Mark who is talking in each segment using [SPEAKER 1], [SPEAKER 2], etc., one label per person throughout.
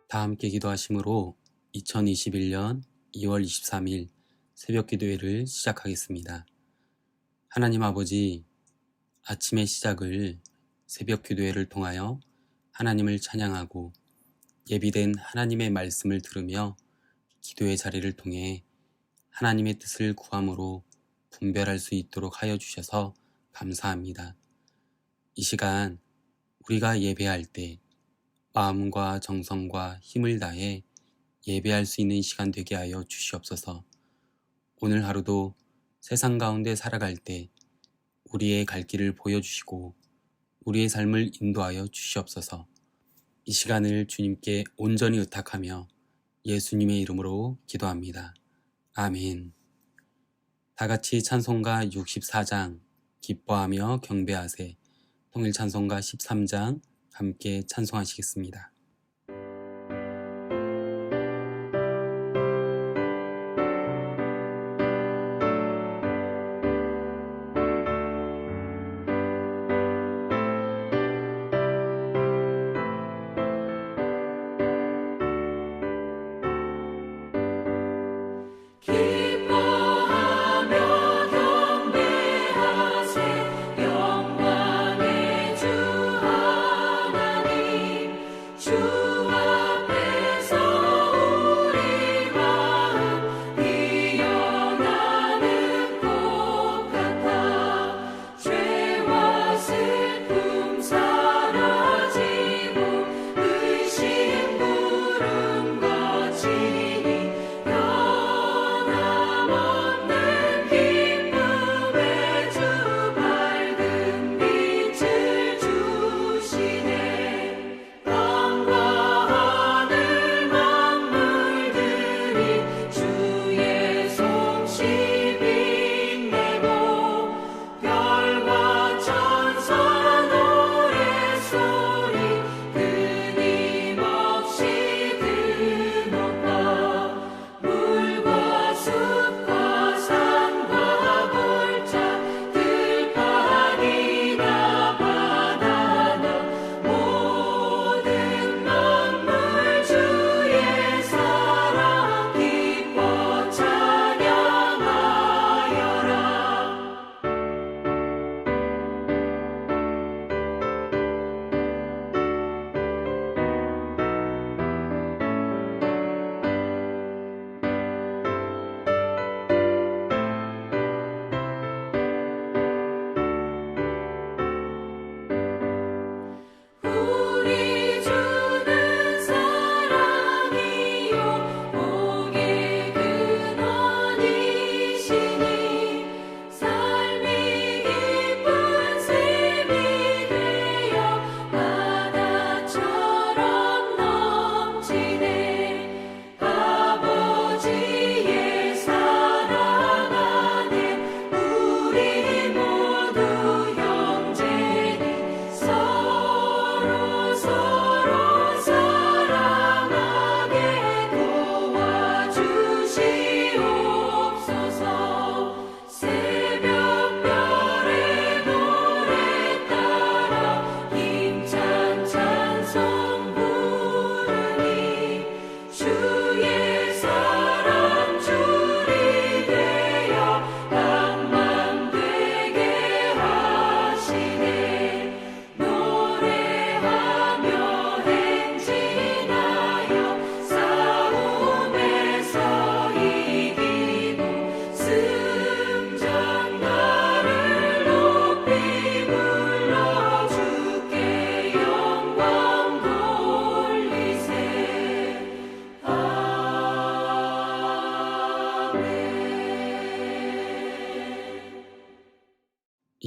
[SPEAKER 1] 다 함께 기도하심으로 2021년 2월 23일 새벽 기도회를 시작하겠습니다. 하나님 아버지, 아침의 시작을 새벽 기도회를 통하여 하나님을 찬양하고 예비된 하나님의 말씀을 들으며 기도의 자리를 통해 하나님의 뜻을 구함으로 분별할 수 있도록 하여 주셔서 감사합니다. 이 시간 우리가 예배할 때 마음과 정성과 힘을 다해 예배할 수 있는 시간 되게 하여 주시옵소서. 오늘 하루도 세상 가운데 살아갈 때 우리의 갈 길을 보여주시고 우리의 삶을 인도하여 주시옵소서. 이 시간을 주님께 온전히 의탁하며 예수님의 이름으로 기도합니다. 아멘. 다 같이 찬송가 64장 기뻐하며 경배하세, 통일 찬송가 13장 함께 찬송하시겠습니다.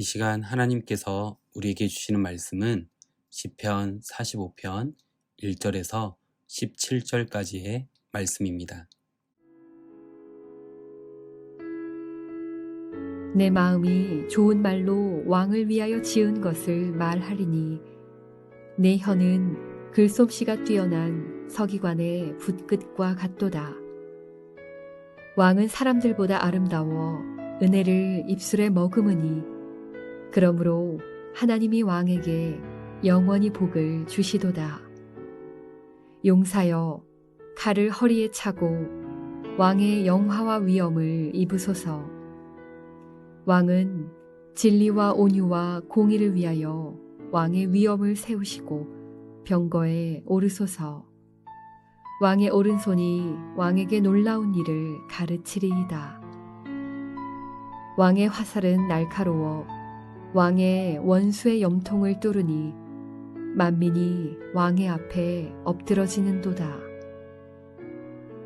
[SPEAKER 1] 이 시간 하나님께서 우리에게 주시는 말씀은 시편 45편 1절에서 17절까지의 말씀입니다.
[SPEAKER 2] 내 마음이 좋은 말로 왕을 위하여 지은 것을 말하리니 내 혀는 글솜씨가 뛰어난 서기관의 붓끝과 같도다. 왕은 사람들보다 아름다워 은혜를 입술에 머금으니 그러므로 하나님이 왕에게 영원히 복을 주시도다. 용사여, 칼을 허리에 차고 왕의 영화와 위엄을 입으소서. 왕은 진리와 온유와 공의를 위하여 왕의 위엄을 세우시고 병거에 오르소서. 왕의 오른손이 왕에게 놀라운 일을 가르치리이다. 왕의 화살은 날카로워 왕의 원수의 염통을 뚫으니 만민이 왕의 앞에 엎드러지는도다.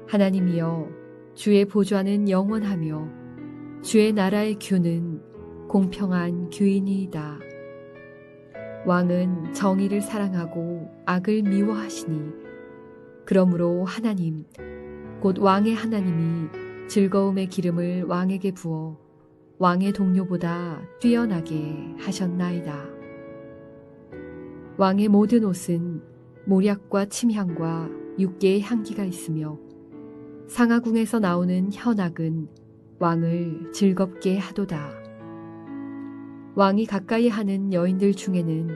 [SPEAKER 2] 하나님이여, 주의 보좌는 영원하며 주의 나라의 규는 공평한 규이니이다. 왕은 정의를 사랑하고 악을 미워하시니 그러므로 하나님, 곧 왕의 하나님이 즐거움의 기름을 왕에게 부어 왕의 동료보다 뛰어나게 하셨나이다. 왕의 모든 옷은 모략과 침향과 육개의 향기가 있으며 상하궁에서 나오는 현악은 왕을 즐겁게 하도다. 왕이 가까이 하는 여인들 중에는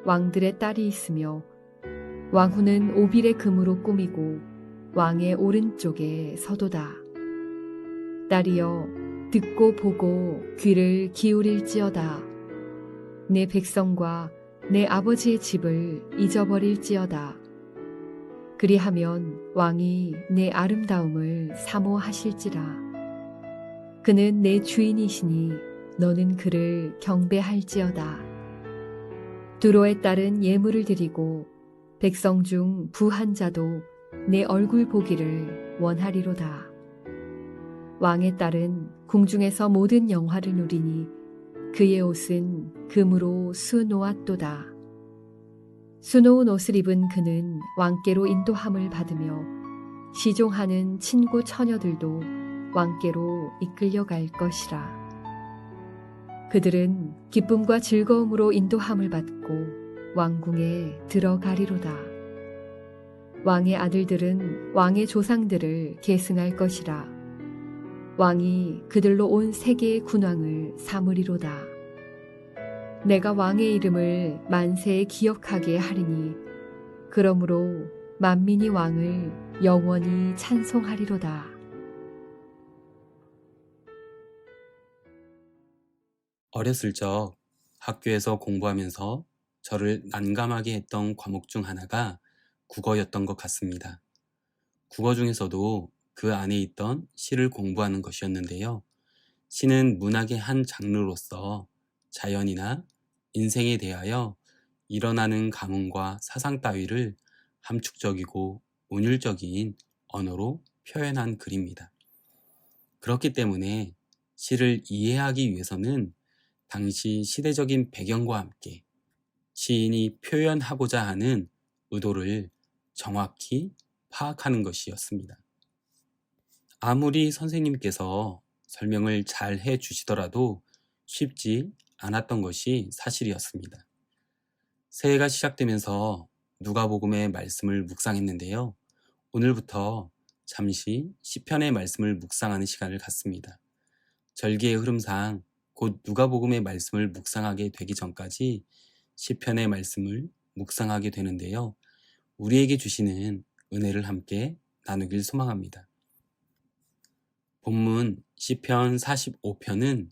[SPEAKER 2] 왕들의 딸이 있으며 왕후는 오빌의 금으로 꾸미고 왕의 오른쪽에 서도다. 딸이여, 듣고 보고 귀를 기울일지어다. 내 백성과 내 아버지의 집을 잊어버릴지어다. 그리하면 왕이 내 아름다움을 사모하실지라. 그는 내 주인이시니 너는 그를 경배할지어다. 두로의 딸은 예물을 드리고 백성 중 부한 자도 내 얼굴 보기를 원하리로다. 왕의 딸은 궁중에서 모든 영화를 누리니 그의 옷은 금으로 수놓았도다. 수놓은 옷을 입은 그는 왕께로 인도함을 받으며 시종하는 친구 처녀들도 왕께로 이끌려갈 것이라. 그들은 기쁨과 즐거움으로 인도함을 받고 왕궁에 들어가리로다. 왕의 아들들은 왕의 조상들을 계승할 것이라. 왕이 그들로 온 세계의 군왕을 삼으리로다. 내가 왕의 이름을 만세에 기억하게 하리니 그러므로 만민이 왕을 영원히 찬송하리로다.
[SPEAKER 1] 어렸을 적 학교에서 공부하면서 저를 난감하게 했던 과목 중 하나가 국어였던 것 같습니다. 국어 중에서도 그 안에 있던 시를 공부하는 것이었는데요. 시는 문학의 한 장르로서 자연이나 인생에 대하여 일어나는 감흥과 사상 따위를 함축적이고 운율적인 언어로 표현한 글입니다. 그렇기 때문에 시를 이해하기 위해서는 당시 시대적인 배경과 함께 시인이 표현하고자 하는 의도를 정확히 파악하는 것이었습니다. 아무리 선생님께서 설명을 잘 해주시더라도 쉽지 않았던 것이 사실이었습니다. 새해가 시작되면서 누가복음의 말씀을 묵상했는데요. 오늘부터 잠시 시편의 말씀을 묵상하는 시간을 갖습니다. 절기의 흐름상 곧 누가복음의 말씀을 묵상하게 되기 전까지 시편의 말씀을 묵상하게 되는데요. 우리에게 주시는 은혜를 함께 나누길 소망합니다. 본문 시편 45편은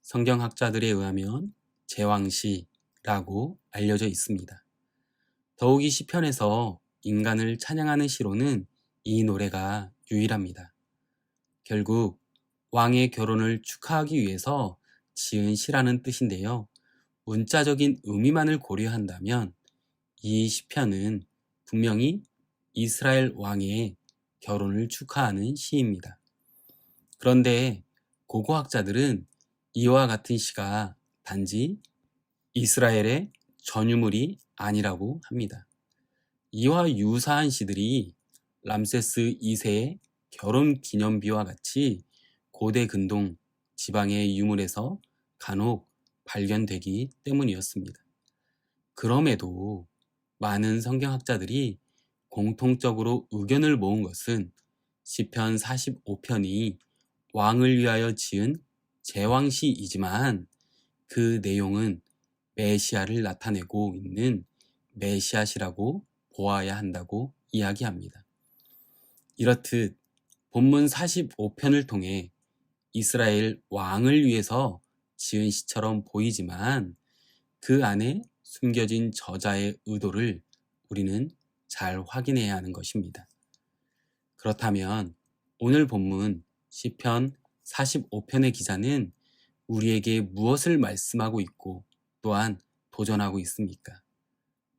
[SPEAKER 1] 성경학자들에 의하면 제왕시라고 알려져 있습니다. 더욱이 시편에서 인간을 찬양하는 시로는 이 노래가 유일합니다. 결국 왕의 결혼을 축하하기 위해서 지은 시라는 뜻인데요. 문자적인 의미만을 고려한다면 이 시편은 분명히 이스라엘 왕의 결혼을 축하하는 시입니다. 그런데 고고학자들은 이와 같은 시가 단지 이스라엘의 전유물이 아니라고 합니다. 이와 유사한 시들이 람세스 2세의 결혼 기념비와 같이 고대 근동 지방의 유물에서 간혹 발견되기 때문이었습니다. 그럼에도 많은 성경학자들이 공통적으로 의견을 모은 것은 시편 45편이 왕을 위하여 지은 제왕시이지만 그 내용은 메시아를 나타내고 있는 메시아시라고 보아야 한다고 이야기합니다. 이렇듯 본문 45편을 통해 이스라엘 왕을 위해서 지은 시처럼 보이지만 그 안에 숨겨진 저자의 의도를 우리는 잘 확인해야 하는 것입니다. 그렇다면 오늘 본문 시편 45편의 기자는 우리에게 무엇을 말씀하고 있고 또한 도전하고 있습니까?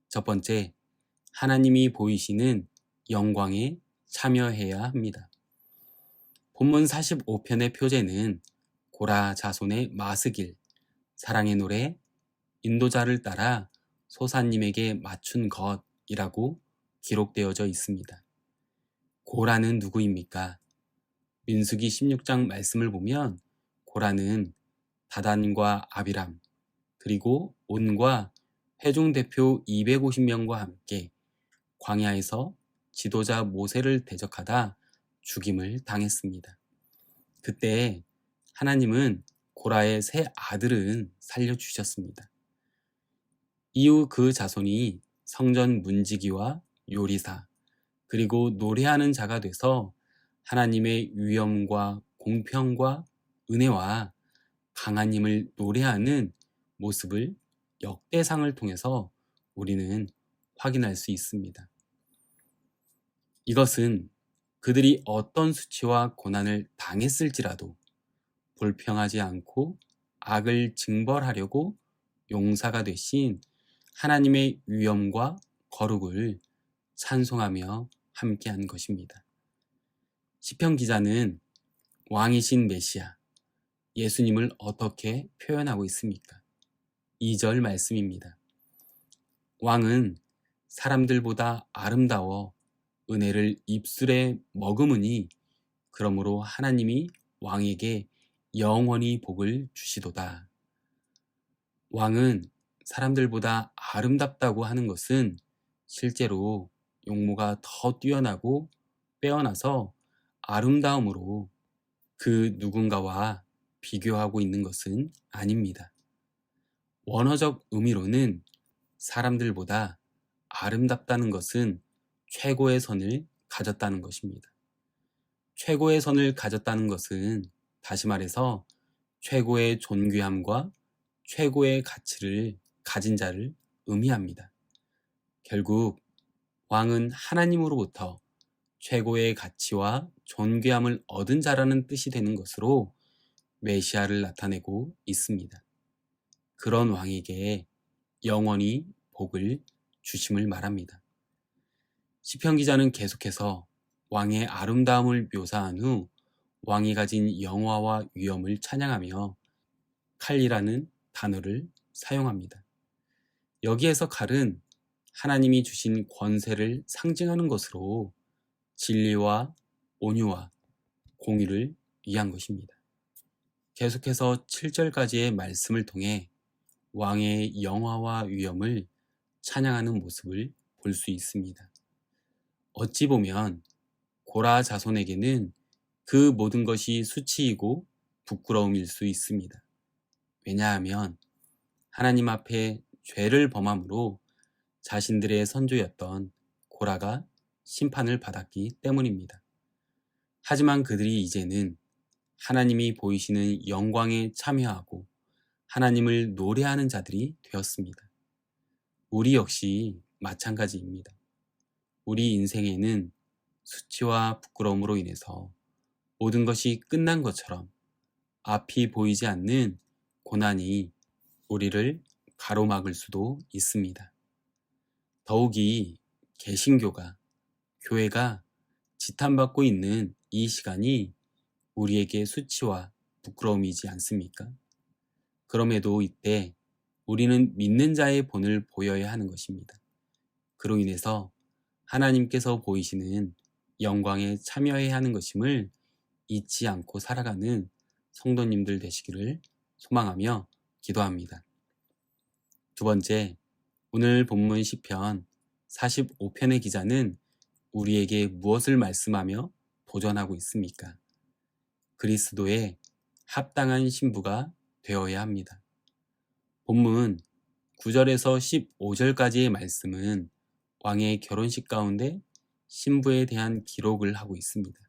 [SPEAKER 1] 첫 번째, 하나님이 보이시는 영광에 참여해야 합니다. 본문 45편의 표제는 고라 자손의 마스길, 사랑의 노래, 인도자를 따라 소사님에게 맞춘 것이라고 기록되어져 있습니다. 고라는 누구입니까? 민수기 16장 말씀을 보면 고라는 다단과 아비람, 그리고 온과 회중 대표 250명과 함께 광야에서 지도자 모세를 대적하다 죽임을 당했습니다. 그때 하나님은 고라의 세 아들은 살려주셨습니다. 이후 그 자손이 성전 문지기와 요리사, 그리고 노래하는 자가 돼서 하나님의 위엄과 공평과 은혜와 강한 힘을 노래하는 모습을 역대상을 통해서 우리는 확인할 수 있습니다. 이것은 그들이 어떤 수치와 고난을 당했을지라도 불평하지 않고 악을 징벌하려고 용사가 되신 하나님의 위엄과 거룩을 찬송하며 함께한 것입니다. 시편 기자는 왕이신 메시아, 예수님을 어떻게 표현하고 있습니까? 2절 말씀입니다. 왕은 사람들보다 아름다워 은혜를 입술에 머금으니 그러므로 하나님이 왕에게 영원히 복을 주시도다. 왕은 사람들보다 아름답다고 하는 것은 실제로 용모가 더 뛰어나고 빼어나서 아름다움으로 그 누군가와 비교하고 있는 것은 아닙니다. 원어적 의미로는 사람들보다 아름답다는 것은 최고의 선을 가졌다는 것입니다. 최고의 선을 가졌다는 것은 다시 말해서 최고의 존귀함과 최고의 가치를 가진 자를 의미합니다. 결국 왕은 하나님으로부터 최고의 가치와 존귀함을 얻은 자라는 뜻이 되는 것으로 메시아를 나타내고 있습니다. 그런 왕에게 영원히 복을 주심을 말합니다. 시편 기자는 계속해서 왕의 아름다움을 묘사한 후 왕이 가진 영화와 위엄을 찬양하며 칼이라는 단어를 사용합니다. 여기에서 칼은 하나님이 주신 권세를 상징하는 것으로 진리와 온유와 공의를 위한 것입니다. 계속해서 7절까지의 말씀을 통해 왕의 영화와 위엄을 찬양하는 모습을 볼 수 있습니다. 어찌 보면 고라 자손에게는 그 모든 것이 수치이고 부끄러움일 수 있습니다. 왜냐하면 하나님 앞에 죄를 범함으로 자신들의 선조였던 고라가 심판을 받았기 때문입니다. 하지만 그들이 이제는 하나님이 보이시는 영광에 참여하고 하나님을 노래하는 자들이 되었습니다. 우리 역시 마찬가지입니다. 우리 인생에는 수치와 부끄러움으로 인해서 모든 것이 끝난 것처럼 앞이 보이지 않는 고난이 우리를 가로막을 수도 있습니다. 더욱이 개신교가, 교회가 지탄받고 있는 이 시간이 우리에게 수치와 부끄러움이지 않습니까? 그럼에도 이때 우리는 믿는 자의 본을 보여야 하는 것입니다. 그로 인해서 하나님께서 보이시는 영광에 참여해야 하는 것임을 잊지 않고 살아가는 성도님들 되시기를 소망하며 기도합니다. 두 번째, 오늘 본문 시편 45편의 기자는 우리에게 무엇을 말씀하며 도전하고 있습니까? 그리스도의 합당한 신부가 되어야 합니다. 본문 9절에서 15절까지의 말씀은 왕의 결혼식 가운데 신부에 대한 기록을 하고 있습니다.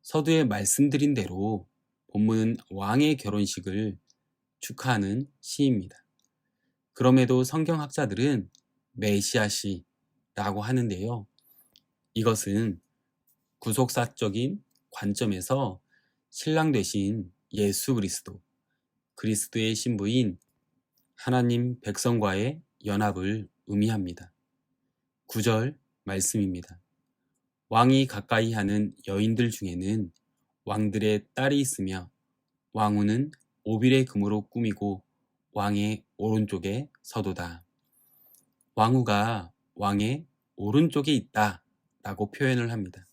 [SPEAKER 1] 서두에 말씀드린 대로 본문은 왕의 결혼식을 축하하는 시입니다. 그럼에도 성경학자들은 메시아시라고 하는데요. 이것은 구속사적인 관점에서 신랑 되신 예수 그리스도, 그리스도의 신부인 하나님 백성과의 연합을 의미합니다. 9절 말씀입니다. 왕이 가까이 하는 여인들 중에는 왕들의 딸이 있으며 왕후는 오빌의 금으로 꾸미고 왕의 오른쪽에 서도다. 왕후가 왕의 오른쪽에 있다 라고 표현을 합니다.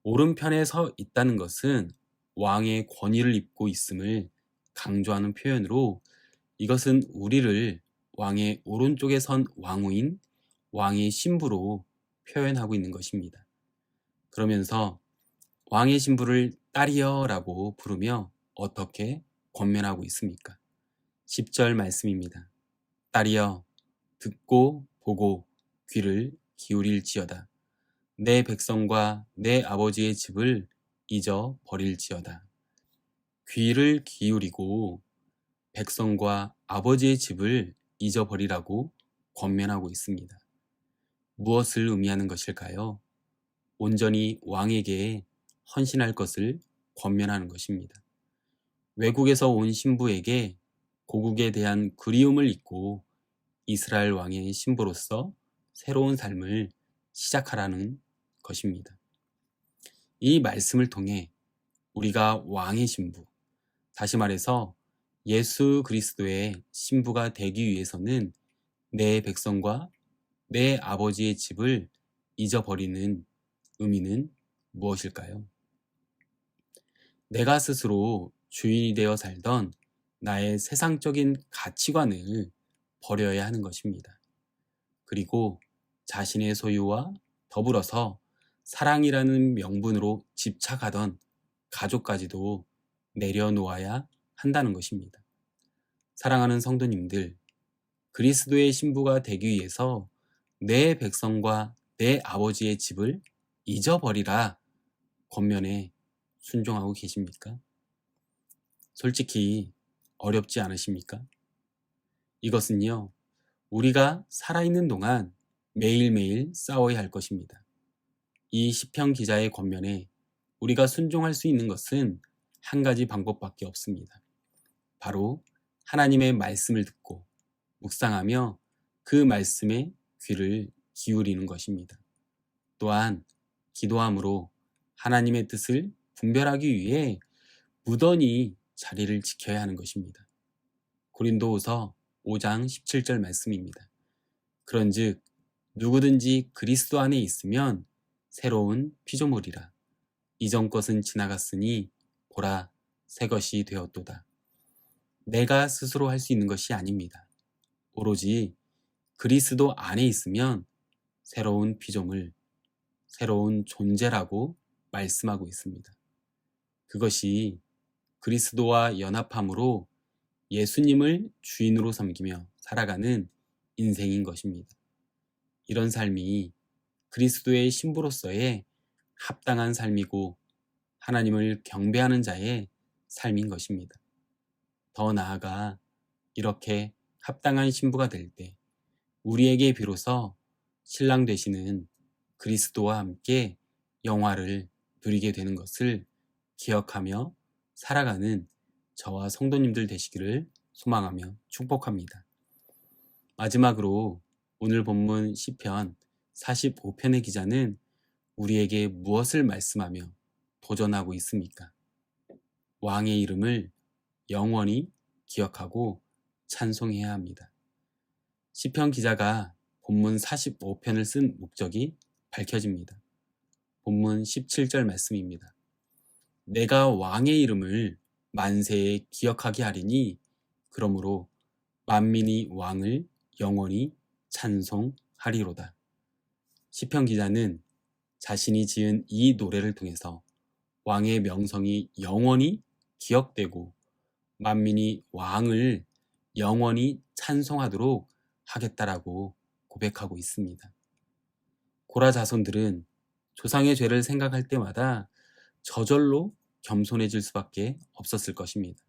[SPEAKER 1] 오른편에 서 있다는 것은 왕의 권위를 입고 있음을 강조하는 표현으로 이것은 우리를 왕의 오른쪽에 선 왕후인 왕의 신부로 표현하고 있는 것입니다. 그러면서 왕의 신부를 딸이여 라고 부르며 어떻게 권면하고 있습니까? 10절 말씀입니다. 딸이여 듣고 보고 귀를 기울일지어다. 내 백성과 내 아버지의 집을 잊어 버릴지어다. 귀를 기울이고 백성과 아버지의 집을 잊어버리라고 권면하고 있습니다. 무엇을 의미하는 것일까요? 온전히 왕에게 헌신할 것을 권면하는 것입니다. 외국에서 온 신부에게 고국에 대한 그리움을 잊고 이스라엘 왕의 신부로서 새로운 삶을 시작하라는 것입니다. 이 말씀을 통해 우리가 왕의 신부, 다시 말해서 예수 그리스도의 신부가 되기 위해서는 내 백성과 내 아버지의 집을 잊어버리는 의미는 무엇일까요? 내가 스스로 주인이 되어 살던 나의 세상적인 가치관을 버려야 하는 것입니다. 그리고 자신의 소유와 더불어서 사랑이라는 명분으로 집착하던 가족까지도 내려놓아야 한다는 것입니다. 사랑하는 성도님들, 그리스도의 신부가 되기 위해서 내 백성과 내 아버지의 집을 잊어버리라 권면에 순종하고 계십니까? 솔직히 어렵지 않으십니까? 이것은요, 우리가 살아있는 동안 매일매일 싸워야 할 것입니다. 이 시편 기자의 권면에 우리가 순종할 수 있는 것은 한 가지 방법밖에 없습니다. 바로 하나님의 말씀을 듣고 묵상하며 그 말씀에 귀를 기울이는 것입니다. 또한 기도함으로 하나님의 뜻을 분별하기 위해 무던히 자리를 지켜야 하는 것입니다. 고린도후서 5장 17절 말씀입니다. 그런즉 누구든지 그리스도 안에 있으면 새로운 피조물이라. 이전 것은 지나갔으니 보라 새 것이 되었도다. 내가 스스로 할 수 있는 것이 아닙니다. 오로지 그리스도 안에 있으면 새로운 피조물, 새로운 존재라고 말씀하고 있습니다. 그것이 그리스도와 연합함으로 예수님을 주인으로 섬기며 살아가는 인생인 것입니다. 이런 삶이 그리스도의 신부로서의 합당한 삶이고 하나님을 경배하는 자의 삶인 것입니다. 더 나아가 이렇게 합당한 신부가 될 때 우리에게 비로소 신랑 되시는 그리스도와 함께 영화를 누리게 되는 것을 기억하며 살아가는 저와 성도님들 되시기를 소망하며 축복합니다. 마지막으로 오늘 본문 시편 45편의 기자는 우리에게 무엇을 말씀하며 도전하고 있습니까? 왕의 이름을 영원히 기억하고 찬송해야 합니다. 시편 기자가 본문 45편을 쓴 목적이 밝혀집니다. 본문 17절 말씀입니다. 내가 왕의 이름을 만세에 기억하게 하리니 그러므로 만민이 왕을 영원히 찬송하리로다. 시편 기자는 자신이 지은 이 노래를 통해서 왕의 명성이 영원히 기억되고 만민이 왕을 영원히 찬송하도록 하겠다라고 고백하고 있습니다. 고라 자손들은 조상의 죄를 생각할 때마다 저절로 겸손해질 수밖에 없었을 것입니다.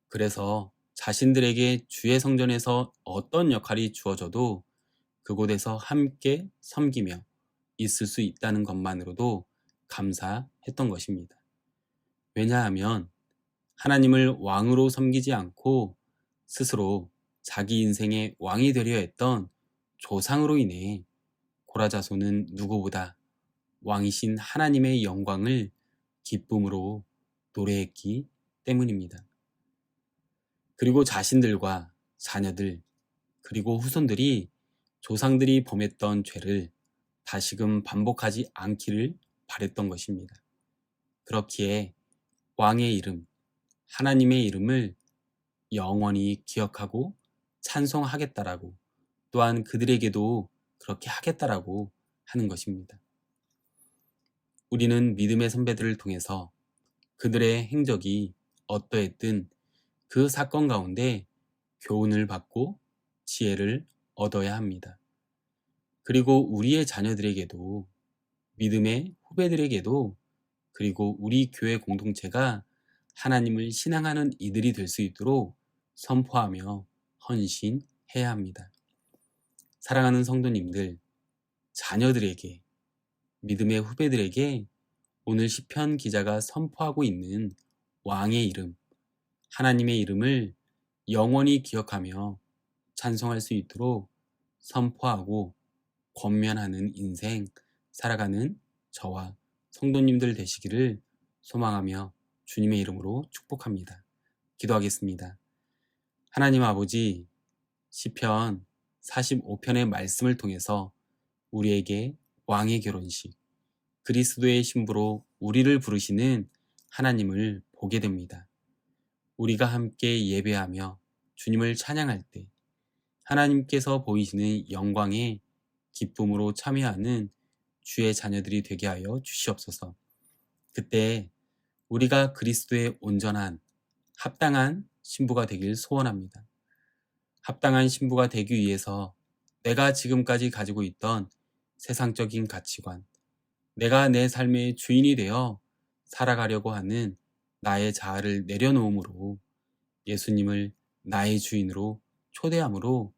[SPEAKER 1] 그래서 자신들에게 주의 성전에서 어떤 역할이 주어져도 그곳에서 함께 섬기며 있을 수 있다는 것만으로도 감사했던 것입니다. 왜냐하면 하나님을 왕으로 섬기지 않고 스스로 자기 인생의 왕이 되려 했던 조상으로 인해 고라 자손은 누구보다 왕이신 하나님의 영광을 기쁨으로 노래했기 때문입니다. 그리고 자신들과 자녀들, 그리고 후손들이 조상들이 범했던 죄를 다시금 반복하지 않기를 바랬던 것입니다. 그렇기에 왕의 이름, 하나님의 이름을 영원히 기억하고 찬송하겠다라고, 또한 그들에게도 그렇게 하겠다라고 하는 것입니다. 우리는 믿음의 선배들을 통해서 그들의 행적이 어떠했든 그 사건 가운데 교훈을 받고 지혜를 얻어야 합니다. 그리고 우리의 자녀들에게도, 믿음의 후배들에게도, 그리고 우리 교회 공동체가 하나님을 신앙하는 이들이 될 수 있도록 선포하며 헌신해야 합니다. 사랑하는 성도님들, 자녀들에게, 믿음의 후배들에게 오늘 시편 기자가 선포하고 있는 왕의 이름, 하나님의 이름을 영원히 기억하며 찬송할 수 있도록 선포하고 권면하는 인생 살아가는 저와 성도님들 되시기를 소망하며 주님의 이름으로 축복합니다. 기도하겠습니다. 하나님 아버지, 시편 45편의 말씀을 통해서 우리에게 왕의 결혼식, 그리스도의 신부로 우리를 부르시는 하나님을 보게 됩니다. 우리가 함께 예배하며 주님을 찬양할 때 하나님께서 보이시는 영광에 기쁨으로 참여하는 주의 자녀들이 되게 하여 주시옵소서. 그때 우리가 그리스도의 온전한, 합당한 신부가 되길 소원합니다. 합당한 신부가 되기 위해서 내가 지금까지 가지고 있던 세상적인 가치관, 내가 내 삶의 주인이 되어 살아가려고 하는 나의 자아를 내려놓음으로 예수님을 나의 주인으로 초대함으로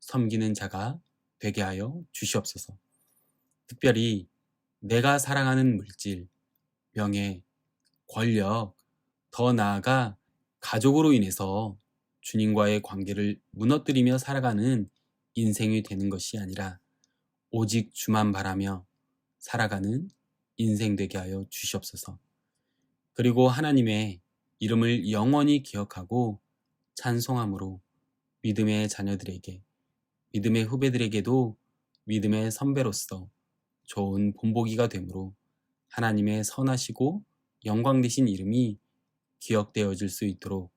[SPEAKER 1] 섬기는 자가 되게 하여 주시옵소서. 특별히 내가 사랑하는 물질, 명예, 권력, 더 나아가 가족으로 인해서 주님과의 관계를 무너뜨리며 살아가는 인생이 되는 것이 아니라 오직 주만 바라며 살아가는 인생 되게 하여 주시옵소서. 그리고 하나님의 이름을 영원히 기억하고 찬송함으로 믿음의 자녀들에게, 믿음의 후배들에게도 믿음의 선배로서 좋은 본보기가 되므로 하나님의 선하시고 영광되신 이름이 기억되어질 수 있도록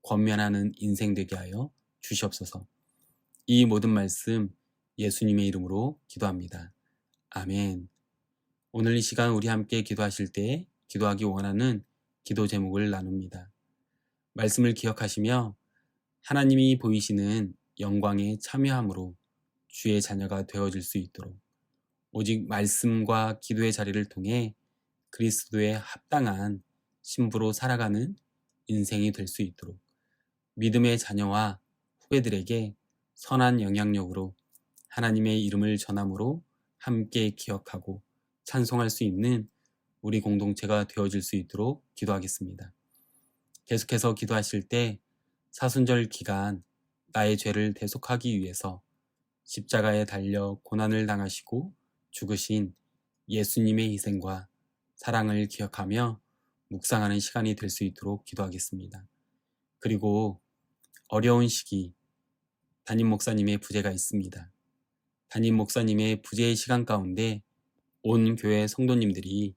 [SPEAKER 1] 권면하는 인생 되게 하여 주시옵소서. 이 모든 말씀 예수님의 이름으로 기도합니다. 아멘. 오늘 이 시간 우리 함께 기도하실 때 기도하기 원하는 기도 제목을 나눕니다. 말씀을 기억하시며 하나님이 보이시는 영광에 참여함으로 주의 자녀가 되어질 수 있도록 오직 말씀과 기도의 자리를 통해 그리스도의 합당한 신부로 살아가는 인생이 될 수 있도록 믿음의 자녀와 후배들에게 선한 영향력으로 하나님의 이름을 전함으로 함께 기억하고 찬송할 수 있는 우리 공동체가 되어질 수 있도록 기도하겠습니다. 계속해서 기도하실 때 사순절 기간 나의 죄를 대속하기 위해서 십자가에 달려 고난을 당하시고 죽으신 예수님의 희생과 사랑을 기억하며 묵상하는 시간이 될 수 있도록 기도하겠습니다. 그리고 어려운 시기 담임 목사님의 부재가 있습니다. 담임 목사님의 부재의 시간 가운데 온 교회 성도님들이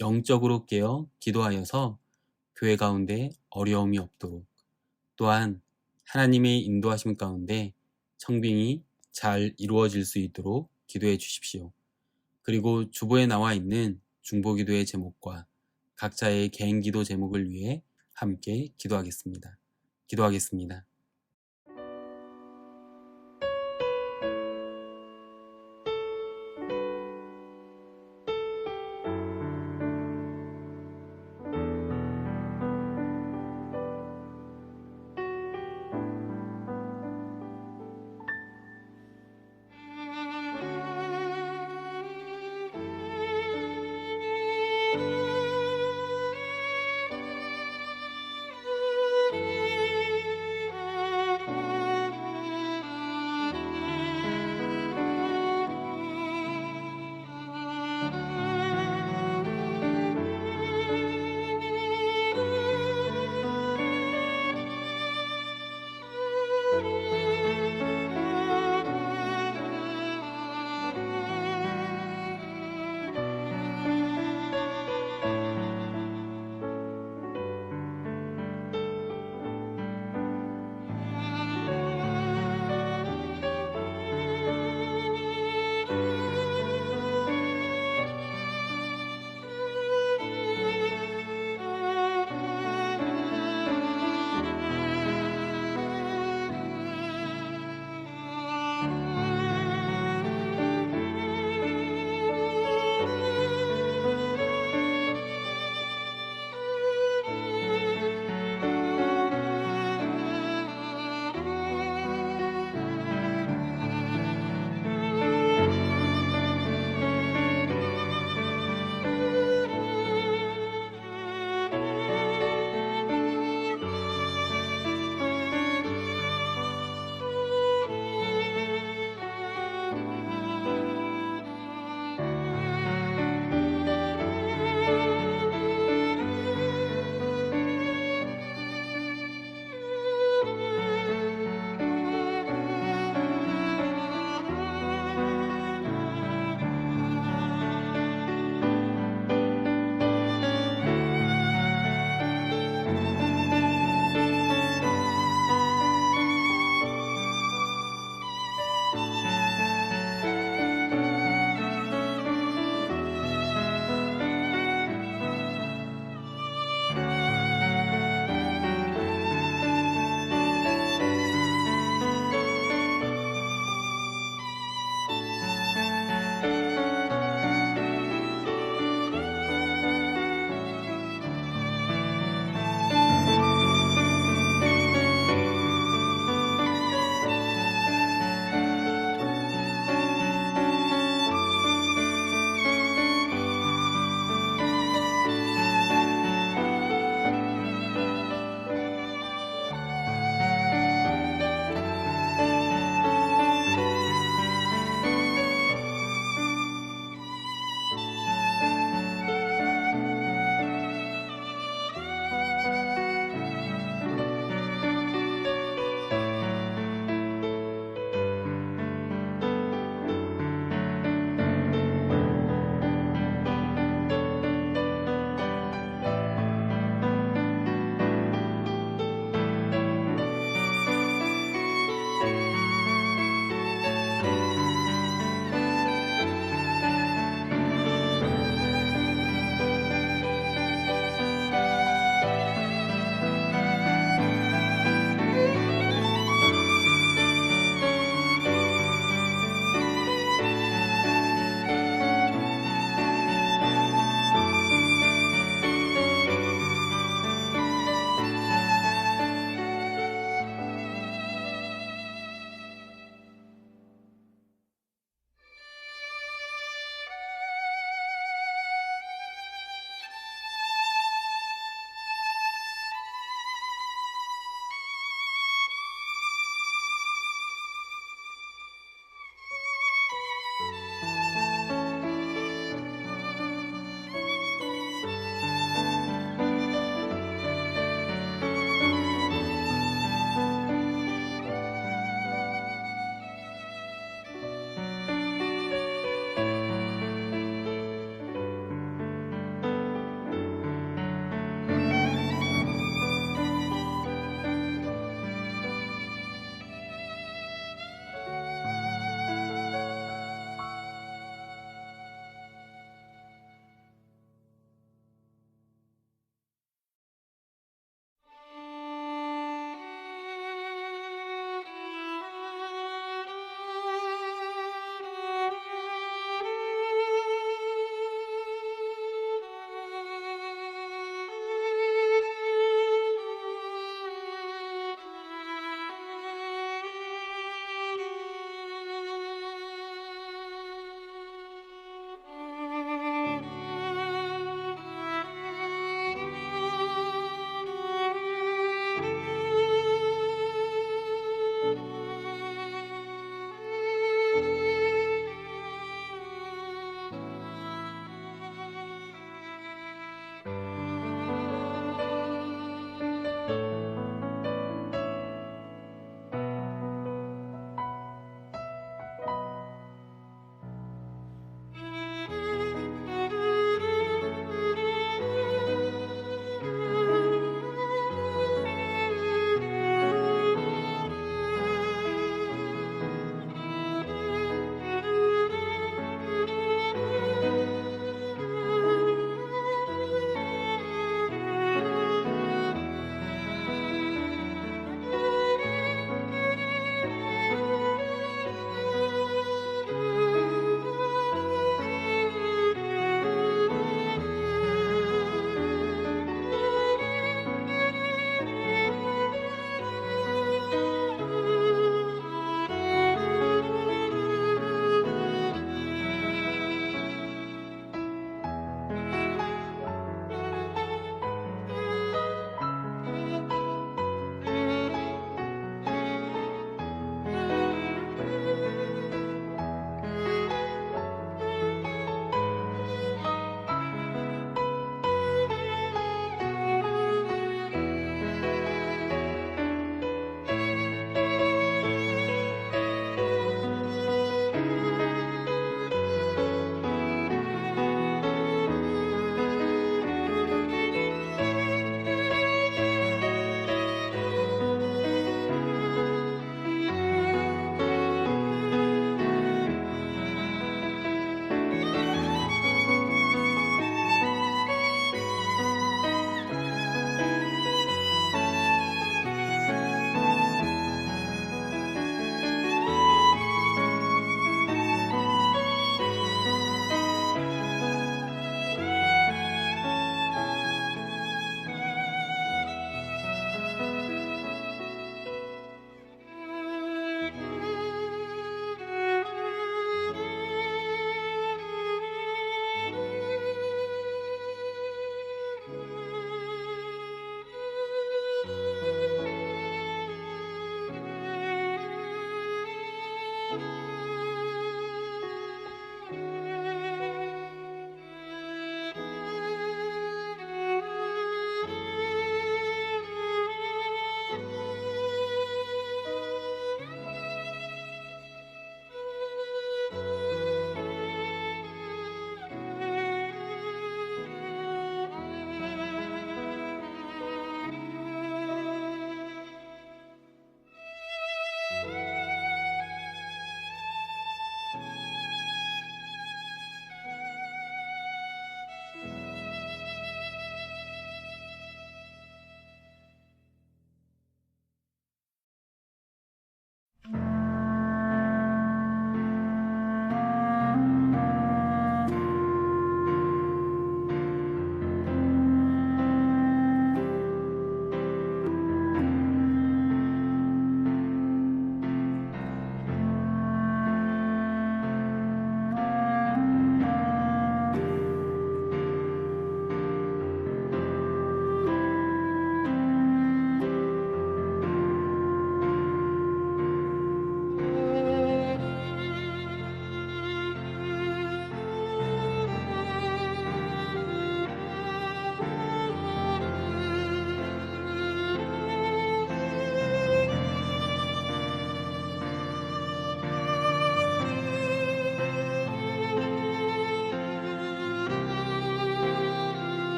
[SPEAKER 1] 영적으로 깨어 기도하여서 교회 가운데 어려움이 없도록, 또한 하나님의 인도하심 가운데 청빙이 잘 이루어질 수 있도록 기도해 주십시오. 그리고 주보에 나와 있는 중보기도의 제목과 각자의 개인 기도 제목을 위해 함께 기도하겠습니다. 기도하겠습니다.